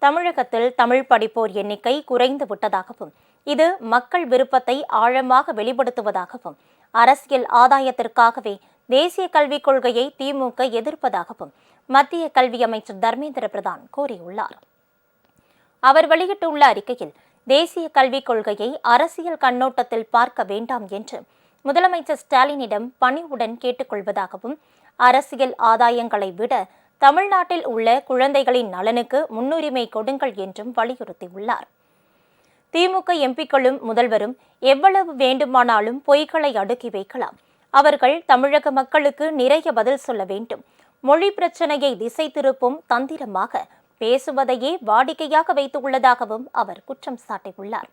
தமிழகத்தில் தமிழ் படிப்போர் எண்ணிக்கை குறைந்து விட்டதாகவும் இது மக்கள் விருப்பத்தை ஆழமாக வெளிப்படுத்துவதாகவும் அரசியல் ஆதாயத்திற்காகவே தேசிய கல்விக் கொள்கையை திமுக எதிர்ப்பதாகவும் மத்திய கல்வி அமைச்சர் தர்மேந்திர பிரதான் கூறியுள்ளார். அவர் வெளியிட்டுள்ள அறிக்கையில் தேசிய கல்விக் கொள்கையை அரசியல் கண்ணோட்டத்தில் பார்க்க வேண்டாம் என்று முதலமைச்சர் ஸ்டாலினிடம் பணிவுடன் கேட்டுக்கொள்வதாகவும் அரசியல் ஆதாயங்களை விட தமிழ்நாட்டில் உள்ள குழந்தைகளின் நலனுக்கு முன்னுரிமை கொடுங்கள் என்றும் வலியுறுத்தியுள்ளார். திமுக எம்பிக்களும் முதல்வரும் எவ்வளவு வேண்டுமானாலும் பொய்களை அடுக்கி வைக்கலாம். அவர்கள் தமிழக மக்களுக்கு நிறைய பதில் சொல்ல வேண்டும். மொழி பிரச்சனையை திசை திருப்பும் தந்திரமாக பேசுவதையே வாடிக்கையாக வைத்துள்ளதாகவும் அவர் குற்றம் சாட்டியுள்ளார்.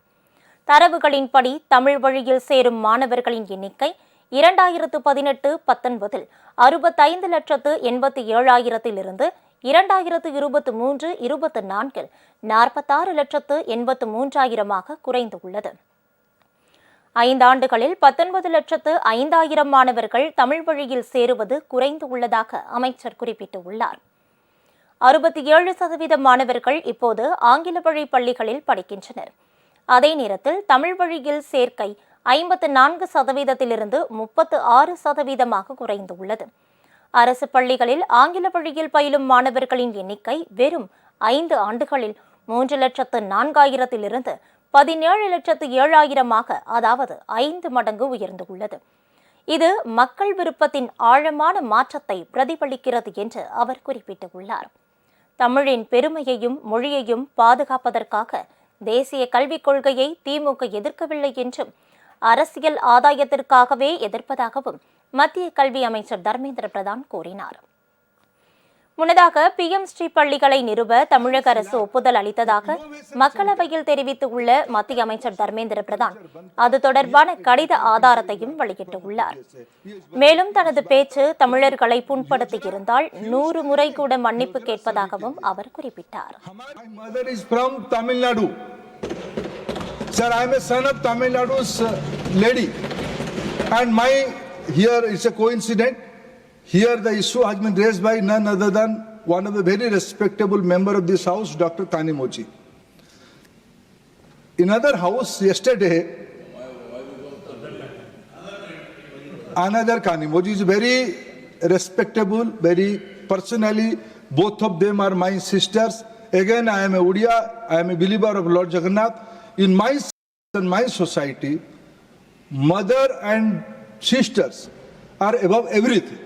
தரவுகளின்படி தமிழ் வழியில் சேரும் மாணவர்களின் எண்ணிக்கை 2018-19 65,87,000 2023-24 46,83,000 குறைந்துள்ளது. 5 ஆண்டுகளில் 19,05,000 மாணவர்கள் தமிழ் வழியில் சேருவது குறைந்துள்ளதாக அமைச்சர் குறிப்பிட்டுள்ளார். 67% மாணவர்கள் இப்போது ஆங்கில வழி பள்ளிகளில் படிக்கின்றனர். அதே நேரத்தில் தமிழ் வழியில் சேர்க்கை 54%-இலிருந்து 36% குறைந்துள்ளது. அரசு பள்ளிகளில் ஆங்கில வழியில் பயிலும் மாணவர்களின் எண்ணிக்கை வெறும் 5 ஆண்டுகளில் 3,04,000-இலிருந்து 17,07,000 அதாவது 5 மடங்கு உயர்ந்துள்ளது. இது மக்கள் விருப்பத்தின் ஆழமான மாற்றத்தை பிரதிபலிக்கிறது என்று அவர் குறிப்பிட்டுள்ளார். தமிழின் பெருமையையும் மொழியையும் பாதுகாப்பதற்காக தேசிய கல்விக் கொள்கையை திமுக எதிர்க்கவில்லை என்றும் அரசியல் ஆதாயத்திற்காகவே எதிர்ப்பதாகவும் மத்திய கல்வி அமைச்சர் தர்மேந்திர பிரதான் கூறினார். முன்னதாக PMஸ்ரீ பள்ளிகளை நிறுவ தமிழக அரசு ஒப்புதல் அளித்ததாக மக்களவையில் தெரிவித்துள்ள மத்திய அமைச்சர் தர்மேந்திர பிரதான் அது தொடர்பான கடித ஆதாரத்தையும் வெளியிட்டுள்ளார். மேலும் தனது பேச்சு தமிழர்களை புண்படுத்தியிருந்தால் 100 முறை கூட மன்னிப்பு கேட்பதாகவும் அவர் குறிப்பிட்டார். Sir, I am a son of Tamil Nadu's lady, and here it's a coincidence. Here the issue has been raised by none other than one of the very respectable member of this house, Dr. Kanimochi. In another house yesterday, another Kanimochi is very respectable, very personally. Both of them are my sisters. Again, I am a Udiya. I am a believer of Lord Jagannath. In my society, mother and sisters are above everything.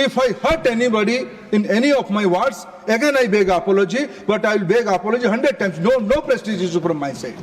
If I hurt anybody in any of my words, again I beg apology, but I will beg apology 100 times. No prestige issue from my side.